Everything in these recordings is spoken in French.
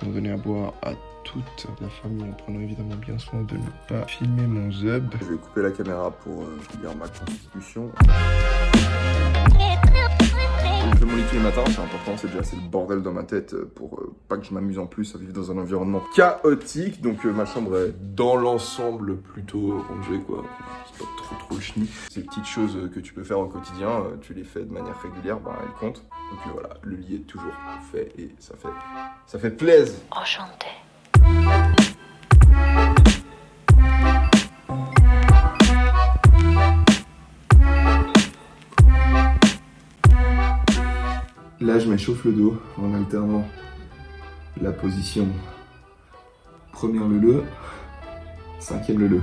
On donnait à boire à toute la famille en prenant évidemment bien soin de ne pas filmer mon zub. Je vais couper la caméra pour lire ma constitution. Je fais mon lit tous les matins, c'est important, c'est le bordel dans ma tête pour pas que je m'amuse en plus à vivre dans un environnement chaotique. Donc ma chambre est dans l'ensemble plutôt rangée quoi, c'est pas trop le chenille. Ces petites choses que tu peux faire au quotidien, tu les fais de manière régulière, bah elles comptent. Donc voilà, le lit est toujours fait et ça fait plaisir. Enchanté. Là, je m'échauffe le dos en alternant la position première le, cinquième le.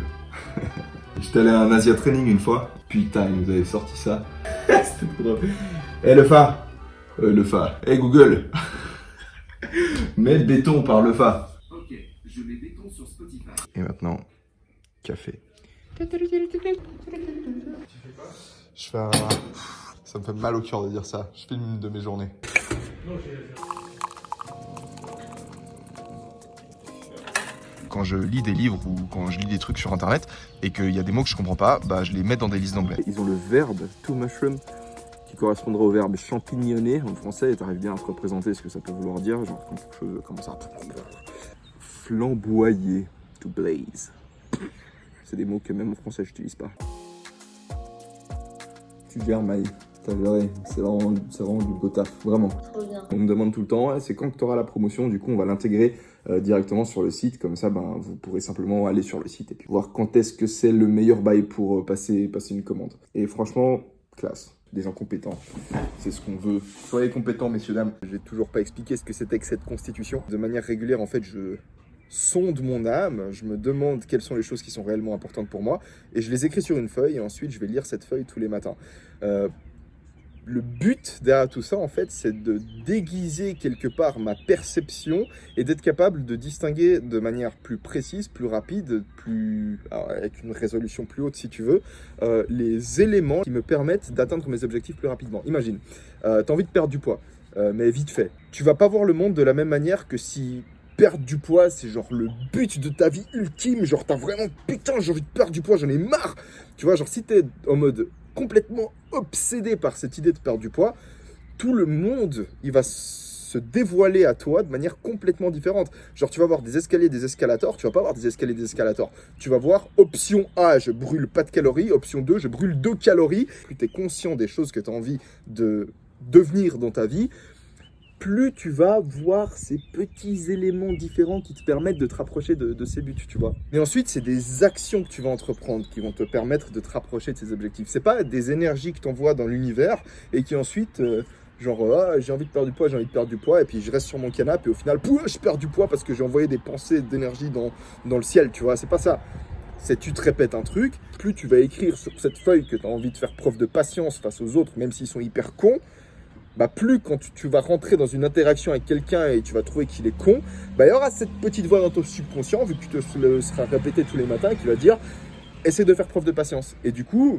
J'étais allé à un Asia Training une fois. Putain, ils nous avaient sorti ça. C'était trop drôle. Eh le Fa. Eh Google. Mets le béton par le Fa. Ok, je mets béton sur Spotify. Et maintenant, café. Je fais un... Ça me fait mal au cœur de dire ça. Je filme une de mes journées. Quand je lis des livres ou quand je lis des trucs sur internet et qu'il y a des mots que je comprends pas, bah je les mets dans des listes d'anglais. Ils ont le verbe to mushroom qui correspondra au verbe champignonner en français et t'arrives bien à te représenter ce que ça peut vouloir dire, genre comme quelque chose comme ça. Flamboyer, to blaze. C'est des mots que même en français je n'utilise pas. Tu gères Maï, t'as géré, c'est vraiment du beau taf, vraiment. Trop bien. On me demande tout le temps, c'est quand que tu auras la promotion, du coup on va l'intégrer directement sur le site, comme ça ben, vous pourrez simplement aller sur le site et puis voir quand est-ce que c'est le meilleur bail pour passer une commande. Et franchement, classe. Des gens compétents, c'est ce qu'on veut. Soyez compétents, messieurs, dames. J'ai toujours pas expliqué ce que c'était que cette constitution. De manière régulière, en fait, je sonde mon âme, je me demande quelles sont les choses qui sont réellement importantes pour moi, et je les écris sur une feuille, et ensuite je vais lire cette feuille tous les matins. Le but derrière tout ça, en fait, c'est de déguiser quelque part ma perception et d'être capable de distinguer de manière plus précise, plus rapide, alors, avec une résolution plus haute si tu veux, les éléments qui me permettent d'atteindre mes objectifs plus rapidement. Imagine, t'as envie de perdre du poids, mais vite fait. Tu vas pas voir le monde de la même manière que si perdre du poids, c'est genre le but de ta vie ultime, genre t'as vraiment, putain, j'ai envie de perdre du poids, j'en ai marre. Tu vois, genre si t'es en mode complètement obsédé par cette idée de perdre du poids, tout le monde, il va se dévoiler à toi de manière complètement différente. Genre, tu vas voir des escaliers, des escalators, tu vas pas voir des escaliers, des escalators. Tu vas voir option A, je brûle pas de calories, option 2, je brûle 2 calories. Plus tu es conscient des choses que tu as envie de devenir dans ta vie, plus tu vas voir ces petits éléments différents qui te permettent de te rapprocher de ces buts, tu vois. Mais ensuite, c'est des actions que tu vas entreprendre qui vont te permettre de te rapprocher de ces objectifs. C'est pas des énergies que tu envoies dans l'univers et qui ensuite, j'ai envie de perdre du poids, et puis je reste sur mon canapé et au final, je perds du poids parce que j'ai envoyé des pensées d'énergie dans le ciel, tu vois. C'est pas ça. C'est tu te répètes un truc, plus tu vas écrire sur cette feuille que tu as envie de faire preuve de patience face aux autres, même s'ils sont hyper cons, bah plus quand tu vas rentrer dans une interaction avec quelqu'un et tu vas trouver qu'il est con, bah il y aura cette petite voix dans ton subconscient, vu que tu te le seras répété tous les matins, qui va dire « essaie de faire preuve de patience ». Et du coup,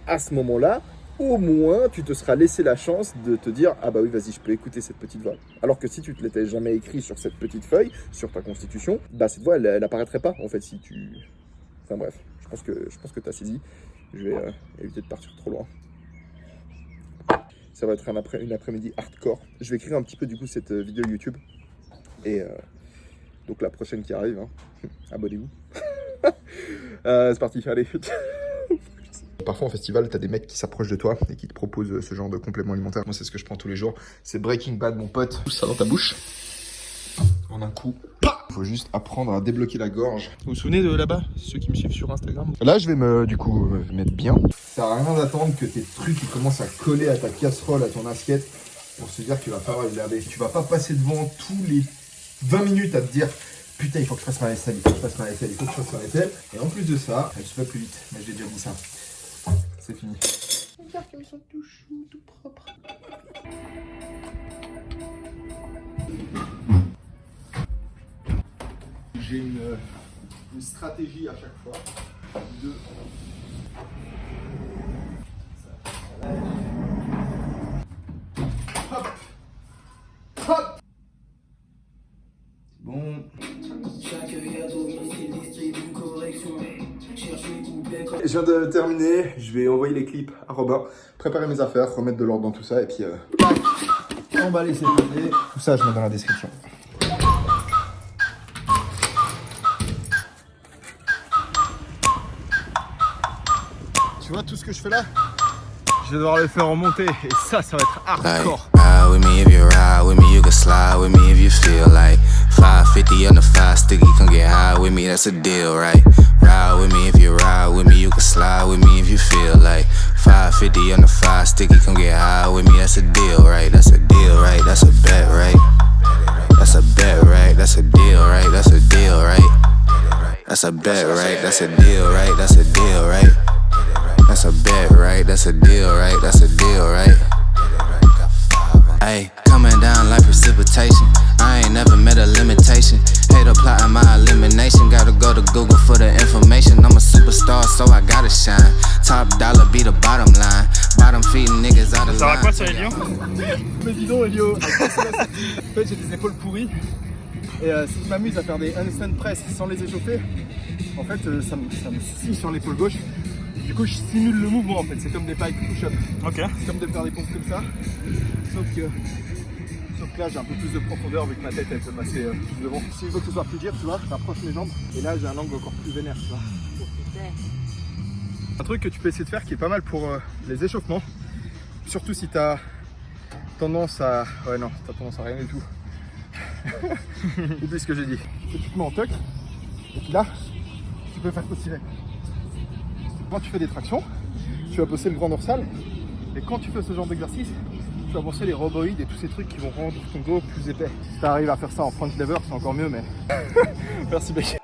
à ce moment-là, au moins, tu te seras laissé la chance de te dire « ah bah oui, vas-y, je peux écouter cette petite voix ». Alors que si tu ne te l'étais jamais écrit sur cette petite feuille, sur ta constitution, bah cette voix, elle apparaîtrait pas, en fait, si tu... Enfin bref, je pense que tu as saisi. Je vais éviter de partir trop loin. Ça va être une après-midi hardcore. Je vais écrire un petit peu du coup cette vidéo YouTube. Et donc la prochaine qui arrive, hein. Abonnez-vous. C'est parti, allez. Parfois en festival, t'as des mecs qui s'approchent de toi et qui te proposent ce genre de complément alimentaire. Moi, c'est ce que je prends tous les jours. C'est Breaking Bad, mon pote. Pousse ça dans ta bouche. En un coup. Il faut juste apprendre à débloquer la gorge. Vous vous souvenez de là-bas, ceux qui me suivent sur Instagram? Là, je vais me mettre bien. Ça sert à rien d'attendre que tes trucs ils commencent à coller à ta casserole, à ton assiette, pour se dire qu'il va falloir les laver. Tu vas pas passer devant tous les 20 minutes à te dire putain, il faut que je fasse ma vaisselle, il faut que je fasse ma vaisselle, il faut que je fasse ma vaisselle. Et en plus de ça, je fais plus vite, mais j'ai déjà dit ça. C'est fini. Regarde comme ça, tout chou, tout propre. J'ai une stratégie à chaque fois. Hop. Hop. bon. Je viens de terminer, je vais envoyer les clips à Robin, préparer mes affaires, remettre de l'ordre dans tout ça et puis... Emballer ces papiers. Tout ça, je mets dans la description. Tu vois tout ce que je fais là? Je vais devoir le faire en montée et ça va être hardcore. Ride with me if you ride with me, you can slide with me if you feel like 550 on the 5 sticky, come get high with me, that's a deal, right? Ride with me if you ride with me, you can slide with me if you feel like 550 on the 5 sticky, come get high with me, that's a deal, right? That's a deal, right? That's a bet, right? That's a bet, right? That's a deal, right? That's a deal, right? That's a bet, right? That's a deal, right? That's a deal, right? That's a bet, right? That's a deal, right? That's a deal, right? Ayy, coming down like precipitation. I ain't never met a limitation. Hater plotting my elimination. Gotta go to Google for the information. I'm a superstar, so I gotta shine. Top dollar be the bottom line. Bottom feeding niggas out of line. Ça va quoi ça, Elio? Mais dis donc, Elio, en fait, j'ai des épaules pourries. Et si je m'amuse à faire des handstand press sans les échauffer, en fait, ça me scie sur l'épaule gauche. Du coup, je simule le mouvement en fait, c'est comme des pipes push-up. Ok. C'est comme de faire des pompes comme ça. Sauf que là, j'ai un peu plus de profondeur vu que ma tête elle peut passer plus devant. Si je veux que ce soit plus dur, tu vois, je rapproche mes jambes. Et là, j'ai un angle encore plus vénère, tu vois. Un truc que tu peux essayer de faire qui est pas mal pour les échauffements. Surtout si t'as tendance à... Ouais non, t'as tendance à rien du tout. Oublie ce que j'ai dit. Tu te mets en tuck. Et puis là, tu peux faire aussi. Quand tu fais des tractions, tu vas bosser le grand dorsal. Et quand tu fais ce genre d'exercice, tu vas bosser les rhoboïdes et tous ces trucs qui vont rendre ton dos plus épais. Si tu arrives à faire ça en front lever, c'est encore mieux, mais... Merci, Becky.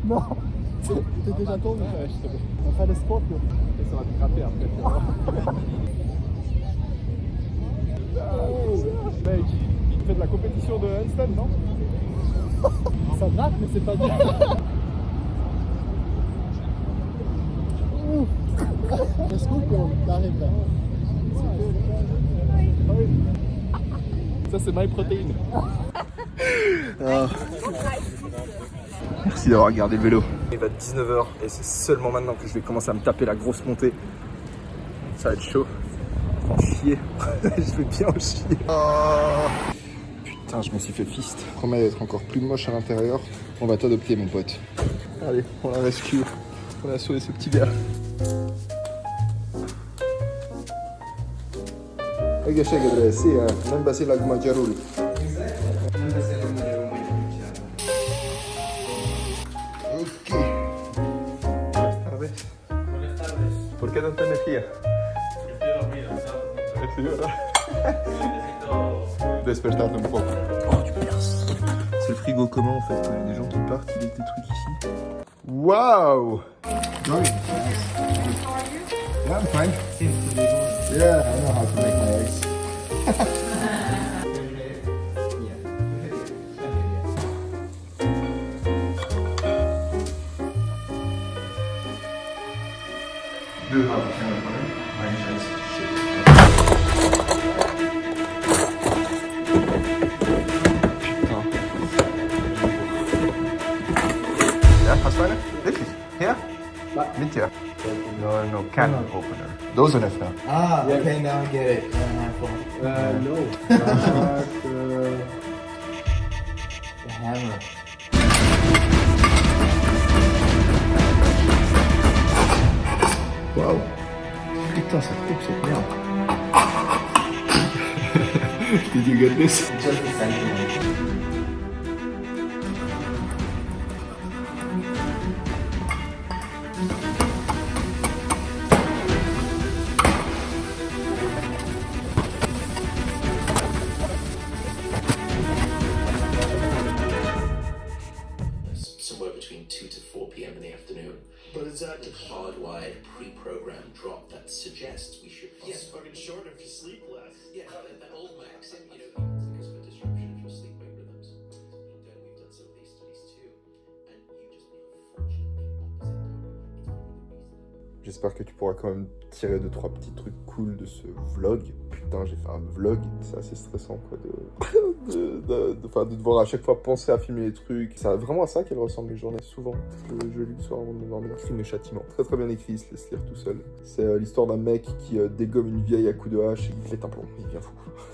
Non, t'es déjà tombé, on fait le sport et ça va te grapper après. Mec, tu fais de la compétition de handstand, non? Ça gratte, mais c'est pas bien. Est-ce qu'on t'arrive là? Ça c'est my protein. Merci d'avoir regardé le vélo. Il va être 19h et c'est seulement maintenant que je vais commencer à me taper la grosse montée. Ça va être chaud. Je vais en chier. Je vais bien en chier. Oh. Putain, je me suis fait fist. Promets d'être encore plus moche à l'intérieur. On va t'adopter, mon pote. Allez, on la rescue. On a sauvé ce petit gars. Ega chega, sì, non basila come Giarul. ¿Por qué tanta energía? Estoy dormido, ¿sabes? Despertarte un poco. Oh, du perse. C'est le frigo commun en fait. Quand il y a des gens qui partent, il y a des trucs ici. Wow! Yeah, I'm fine. Yeah, I know how to make my eggs. Du har vi känner på den. Men det känns shit. Ja, hast du eine? Wirklich? Hier? Mit dir? No, can opener. Those are Öffner. Ah, okay, now I get it. No. The hammer. Waouh. Putain, ça coupe cette merde. Did you get this? Just a centimeter. Somewhere between 2 to 4 p.m. in the afternoon. But it's a hardwired, pre-programmed drop that suggests we should. Yes, fucking sure. J'espère que tu pourras quand même tirer 2-3 petits trucs cool de ce vlog. Putain, j'ai fait un vlog, c'est assez stressant quoi de devoir à chaque fois penser à filmer les trucs. C'est vraiment à ça qu'elles ressemblent mes journées, souvent. Je lis le soir avant de m'endormir. Crime et châtiment. Très très bien écrit, il se laisse lire tout seul. C'est l'histoire d'un mec qui dégomme une vieille à coups de hache et il pète un plomb. Il devient fou.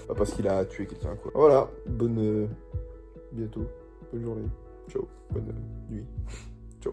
Pas parce qu'il a tué quelqu'un quoi. Voilà, bonne... bientôt. Bonne journée. Ciao. Bonne nuit. Ciao.